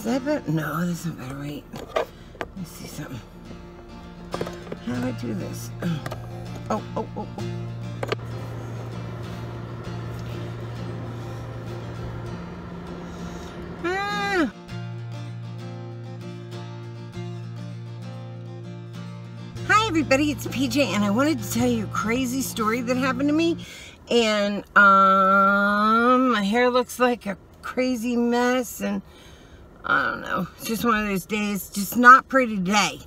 Is that better? No, this is better. Wait. Let me see something. How do I do this? Oh. Ah. Hi everybody, it's PJ, and I wanted to tell you a crazy story that happened to me. And my hair looks like a crazy mess, and I don't know. It's just one of those days. Just not pretty today.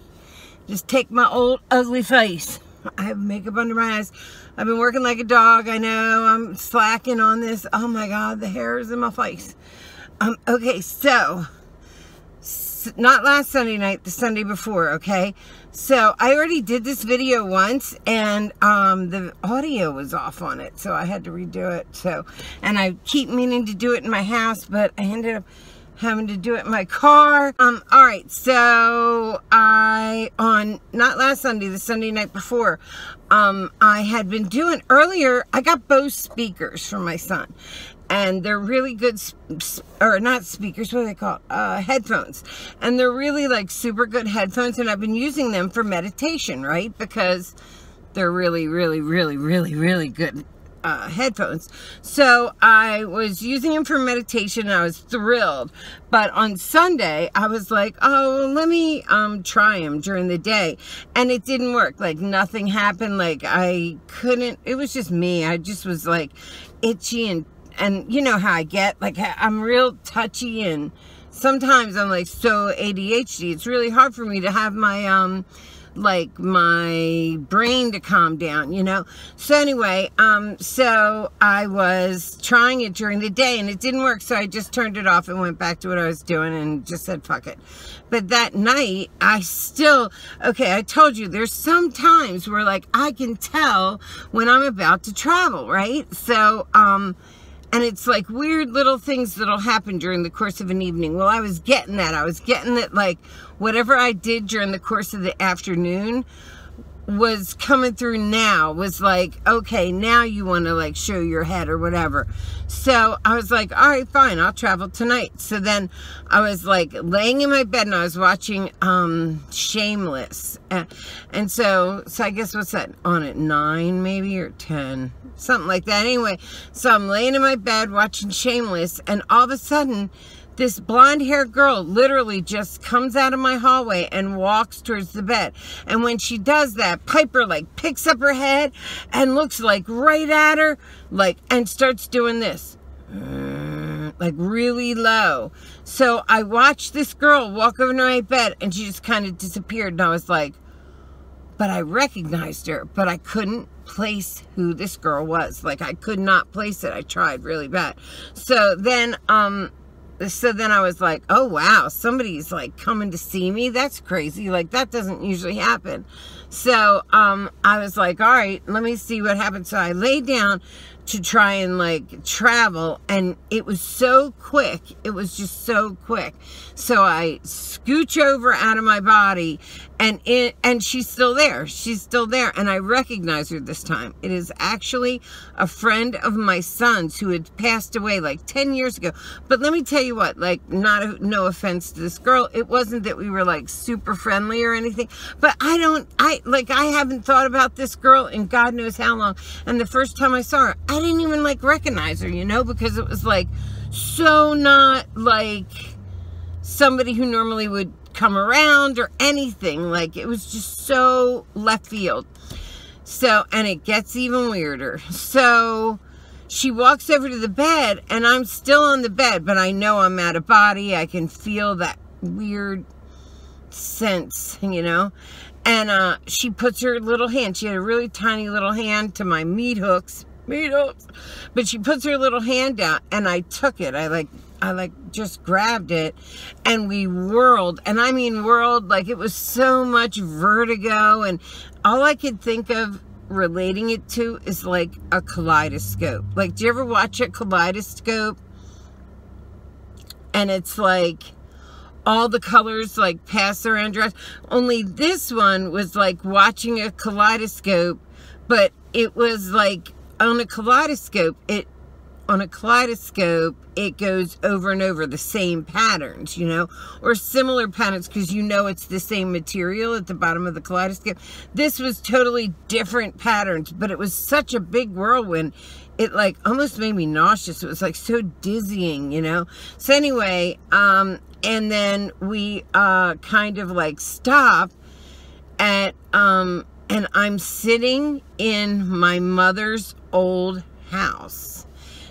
Just take my old ugly face. I have makeup under my eyes. I've been working like a dog. I know I'm slacking on this. Oh my God, the hair is in my face. Okay, so not last Sunday night, the Sunday before, okay? So I already did this video once, and the audio was off on it, so I had to redo it. So, and I keep meaning to do it in my house, but I ended up having to do it in my car. All right, so on not last Sunday, the Sunday night before, I had been doing earlier, I got Bose speakers from my son. And they're really good, or not speakers, what do they call it? Headphones. And they're really like super good headphones, and I've been using them for meditation, right? Because they're really, really, really, really, really good headphones. So I was using them for meditation, and I was thrilled. But on Sunday, I was like, oh, let me try them during the day. And it didn't work. Like nothing happened. Like I couldn't, it was just me. I just was like itchy, and you know how I get, like I'm real touchy, and sometimes I'm like so ADHD, it's really hard for me to have my like my brain to calm down, you know. So anyway, so I was trying it during the day and it didn't work, so I just turned it off and went back to what I was doing and just said fuck it. But that night I still, okay, I told you there's some times where like I can tell when I'm about to travel, right? So and it's like weird little things that'll happen during the course of an evening. Well, I was getting that. I was getting that, like, whatever I did during the course of the afternoon was coming through now. Was like, okay, now you want to, like, show your head or whatever. So I was like, all right, fine, I'll travel tonight. So then I was, like, laying in my bed, and I was watching Shameless. And so I guess, what's that on at 9 maybe, or 10? Something like that. Anyway, so I'm laying in my bed watching Shameless, and all of a sudden this blonde-haired girl literally just comes out of my hallway and walks towards the bed. And when she does that, Piper like picks up her head and looks like right at her, like, and starts doing this, like really low. So I watched this girl walk over to my bed, and she just kind of disappeared, and I was like, but I recognized her, but I couldn't place who this girl was. Like, I could not place it. I tried really bad. So then I was like, oh wow, somebody's like coming to see me. That's crazy. Like, that doesn't usually happen. So I was like, all right, let me see what happens. So I laid down to try and like travel, and it was so quick. It was just so quick. So I scooch over out of my body, and she's still there. She's still there, and I recognize her this time. It is actually a friend of my son's who had passed away like 10 years ago. But let me tell you what, like, no offense to this girl, it wasn't that we were like super friendly or anything, but I haven't thought about this girl in God knows how long. And the first time I saw her, I didn't even like recognize her, you know, because it was like so not like somebody who normally would come around or anything. Like, it was just so left field. So, and it gets even weirder. So she walks over to the bed, and I'm still on the bed, but I know I'm out of body. I can feel that weird sense, you know. And she puts her little hand, she had a really tiny little hand to my meat hooks, but she puts her little hand out, and I took it. I just grabbed it, and we whirled, and I mean whirled, like it was so much vertigo, and all I could think of relating it to is like a kaleidoscope. Like, do you ever watch a kaleidoscope? And it's like all the colors like pass around your eyes. Only this one was like watching a kaleidoscope, but it was like on a kaleidoscope, on a kaleidoscope, it goes over and over the same patterns, you know, or similar patterns, because you know it's the same material at the bottom of the kaleidoscope. This was totally different patterns, but it was such a big whirlwind. It like almost made me nauseous. It was like so dizzying, you know. So anyway, and then we kind of like stop at and I'm sitting in my mother's old house.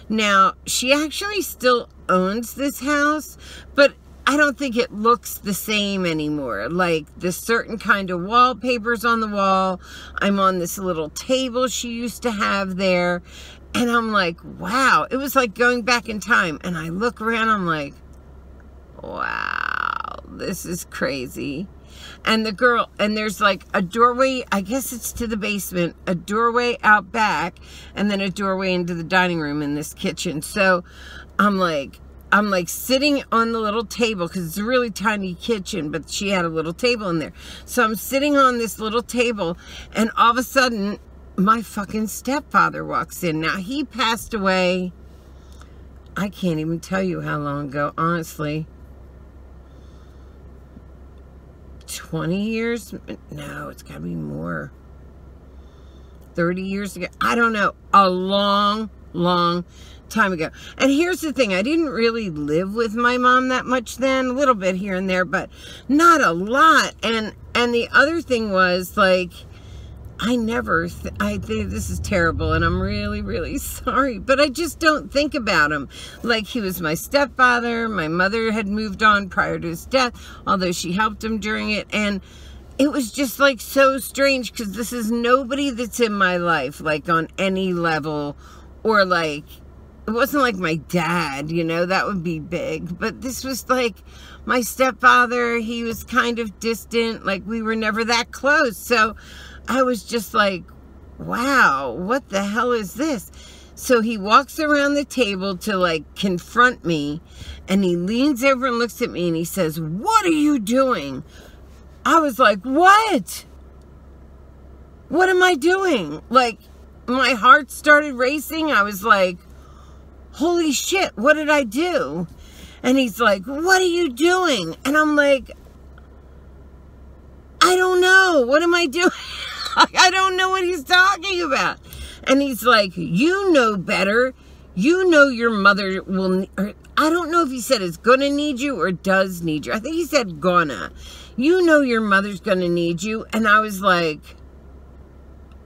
Now, she actually still owns this house, but I don't think it looks the same anymore. Like, the certain kind of wallpapers on the wall. I'm on this little table she used to have there. And I'm like, wow. It was like going back in time. And I look around, I'm like, wow, this is crazy. And the girl, and there's like a doorway, I guess it's to the basement, a doorway out back, and then a doorway into the dining room in this kitchen. So I'm like sitting on the little table, because it's a really tiny kitchen, but she had a little table in there. So I'm sitting on this little table, and all of a sudden, my fucking stepfather walks in. Now, he passed away, I can't even tell you how long ago, honestly. 20 years? No, it's got to be more. 30 years ago? I don't know. A long, long time ago. And here's the thing. I didn't really live with my mom that much then. A little bit here and there, but not a lot. And the other thing was, like, I think this is terrible, and I'm really, really sorry, but I just don't think about him. Like, he was my stepfather. My mother had moved on prior to his death, although she helped him during it, and it was just, like, so strange, because this is nobody that's in my life, like, on any level, or, like, it wasn't like my dad, you know, that would be big, but this was, like, my stepfather. He was kind of distant, like, we were never that close, so I was just like, wow, what the hell is this? So he walks around the table to, like, confront me, and he leans over and looks at me, and he says, "What are you doing?" I was like, what? What am I doing? Like, my heart started racing. I was like, holy shit, what did I do? And he's like, "What are you doing?" And I'm like, I don't know. What am I doing? I don't know what he's talking about. And he's like, "You know better. You know your mother will," or I don't know if he said is gonna need you or does need you. I think he said gonna. "You know your mother's gonna need you." And I was like,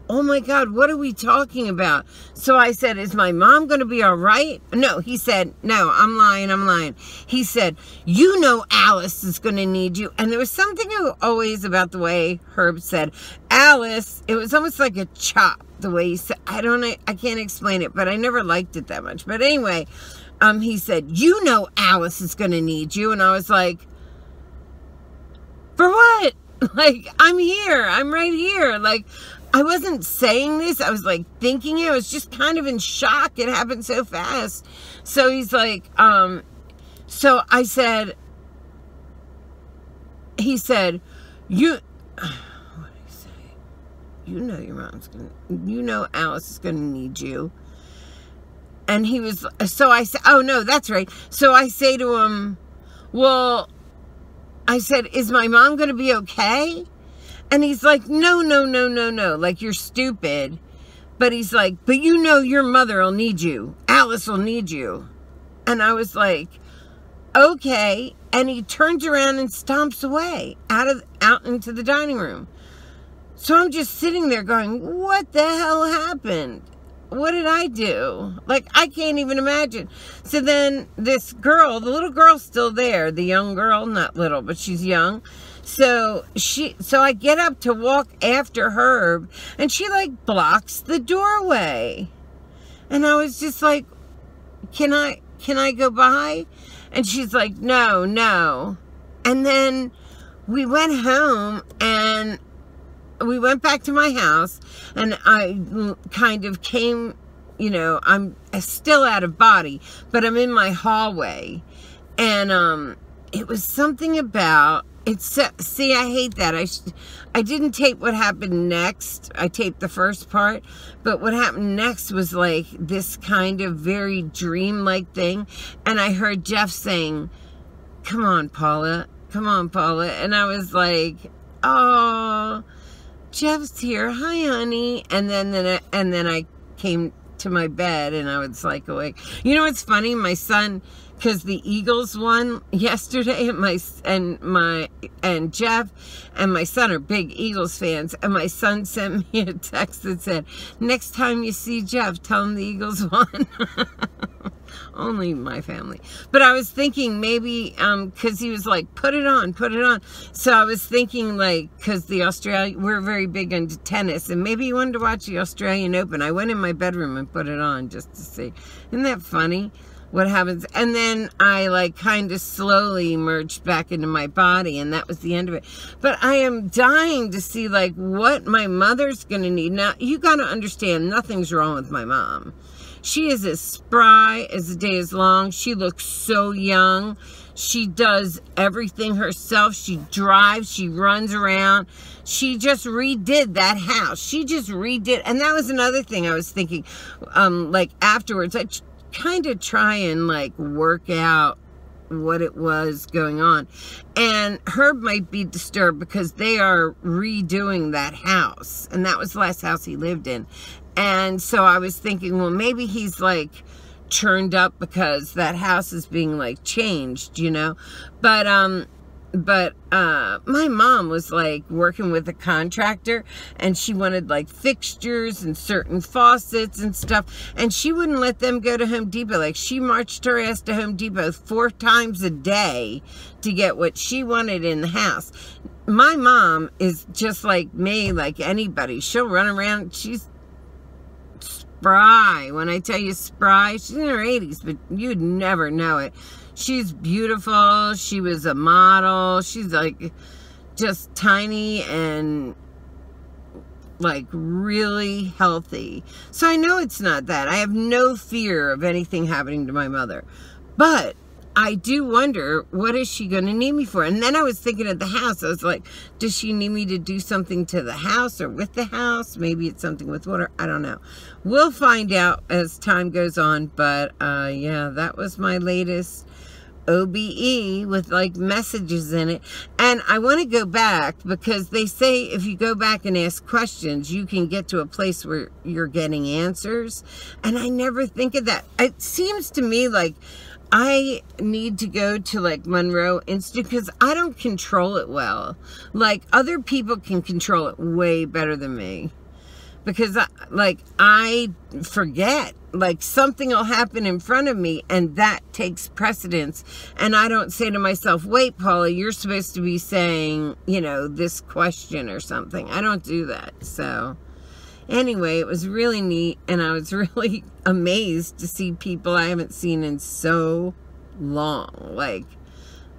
oh my God, what are we talking about? So I said, "Is my mom going to be all right?" No, he said, "No, I'm lying. He said, "You know Alice is going to need you." And there was something always about the way Herb said Alice. It was almost like a chop, the way he said. I don't know, I can't explain it, but I never liked it that much. But anyway, he said, "You know Alice is going to need you." And I was like, for what? Like, I'm here. I'm right here. Like, I wasn't saying this. I was like thinking it. I was just kind of in shock. It happened so fast. So he's like, so I said, he said, what did he say? "You know your mom's gonna, you know Alice is gonna need you." And he was, so I said, oh no, that's right. So I say to him, well, I said, "Is my mom gonna be okay?" And he's like, no, like, you're stupid. But he's like, "But you know your mother will need you. Alice will need you." And I was like, okay. And he turns around and stomps away out into the dining room. So I'm just sitting there going, what the hell happened? What did I do? Like, I can't even imagine. So then this girl, the little girl's still there, the young girl, not little, but she's young. So I get up to walk after Herb, and she, like, blocks the doorway. And I was just like, can I go by? And she's like, no. And then we went home, and we went back to my house, and I kind of came, you know, I'm still out of body, but I'm in my hallway. And it was something about, see, I hate that. I didn't tape what happened next. I taped the first part, but what happened next was like this kind of very dream-like thing. And I heard Jeff saying, come on, Paula. Come on, Paula. And I was like, oh, Jeff's here. Hi, honey. And then I came to my bed and I was like awake. You know what's funny? My son, because the Eagles won yesterday, and Jeff and my son are big Eagles fans, and my son sent me a text that said, next time you see Jeff, tell him the Eagles won. Only my family. But I was thinking maybe, because he was like, put it on, put it on. So I was thinking like, because we're very big into tennis, and maybe he wanted to watch the Australian Open. I went in my bedroom and put it on just to see. Isn't that funny? What happens? And then I like kind of slowly merged back into my body, and that was the end of it. But I am dying to see like what my mother's gonna need. Now you gotta understand, nothing's wrong with my mom. She is as spry as the day is long. She looks so young. She does everything herself. She drives, she runs around. She just redid that house. She just redid, and that was another thing I was thinking, like afterwards, I kind of try and like work out what it was going on. And Herb might be disturbed because they are redoing that house, and that was the last house he lived in. And so I was thinking, well, maybe he's like churned up because that house is being like changed, you know. But my mom was like working with a contractor, and she wanted like fixtures and certain faucets and stuff, and she wouldn't let them go to Home Depot. Like, she marched her ass to Home Depot 4 times a day to get what she wanted in the house. My mom is just like me, like anybody. She'll run around. She's spry. When I tell you spry, she's in her 80s, but you'd never know it. She's beautiful. She was a model. She's like just tiny and like really healthy. So I know it's not that. I have no fear of anything happening to my mother. But I do wonder, what is she going to need me for? And then I was thinking of the house. I was like, does she need me to do something to the house or with the house? Maybe it's something with water. I don't know. We'll find out as time goes on. But yeah, that was my latest OBE with like messages in it. And I want to go back because they say if you go back and ask questions, you can get to a place where you're getting answers. And I never think of that. It seems to me like I need to go to like Monroe Institute because I don't control it well. Like, other people can control it way better than me. Because I forget. Like, something will happen in front of me and that takes precedence. And I don't say to myself, wait, Paula, you're supposed to be saying, you know, this question or something. I don't do that. So anyway, it was really neat, and I was really amazed to see people I haven't seen in so long. Like,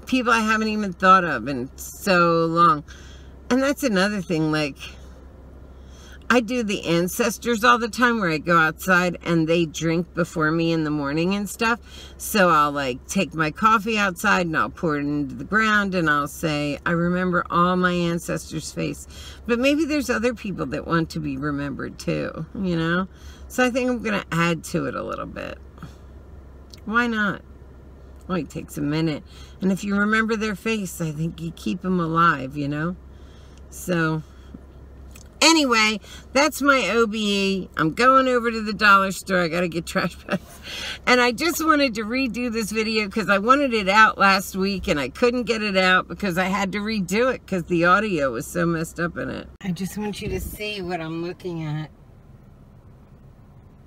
people I haven't even thought of in so long. And that's another thing, like, I do the ancestors all the time where I go outside and they drink before me in the morning and stuff. So I'll like take my coffee outside and I'll pour it into the ground and I'll say, I remember all my ancestors' face. But maybe there's other people that want to be remembered too, you know? So I think I'm going to add to it a little bit. Why not? Well, it takes a minute. And if you remember their face, I think you keep them alive, you know? So anyway, that's my OBE. I'm going over to the dollar store. I got to get trash bags. And I just wanted to redo this video because I wanted it out last week and I couldn't get it out because I had to redo it because the audio was so messed up in it. I just want you to see what I'm looking at.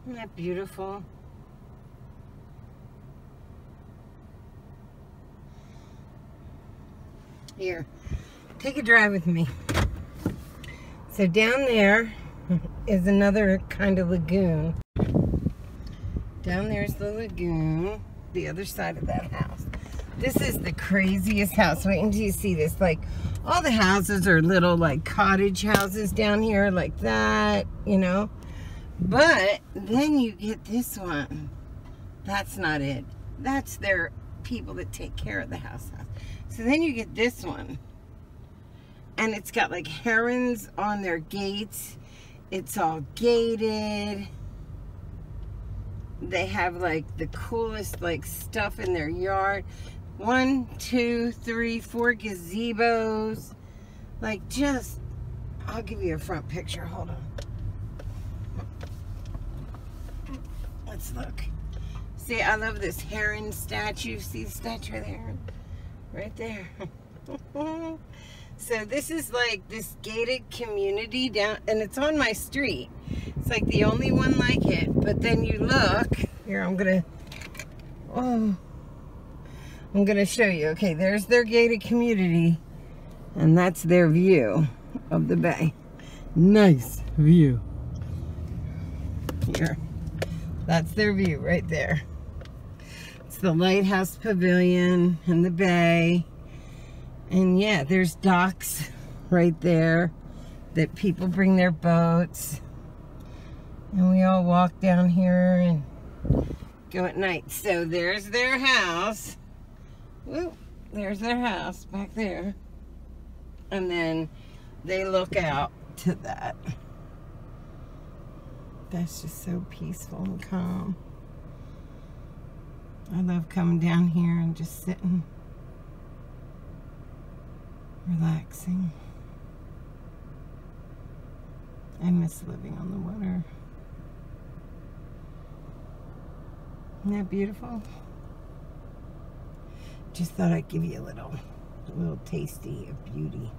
Isn't that beautiful? Here, take a drive with me. So down there is another kind of lagoon. Down there's the lagoon, the other side of that house. This is the craziest house. Wait until you see this. Like, all the houses are little like cottage houses down here like that, you know. But then you get this one. That's not it. That's their people that take care of the house. So then you get this one. And it's got like herons on their gates. It's all gated. They have like the coolest like stuff in their yard. 1, 2, 3, 4 gazebos. Like just, I'll give you a front picture. Hold on. Let's look. See, I love this heron statue. See the statue of the heron? Right there. So this is like this gated community down, and it's on my street. It's like the only one like it. But then you look here. I'm gonna show you. Okay, there's their gated community, and that's their view of the bay. Nice view. Here, that's their view right there. It's the Lighthouse Pavilion and the bay. And yeah, there's docks right there that people bring their boats. And we all walk down here and go at night. So there's their house. Whoop, there's their house back there. And then they look out to that. That's just so peaceful and calm. I love coming down here and just sitting. Relaxing. I miss living on the water. Isn't that beautiful? Just thought I'd give you a little tasty of beauty.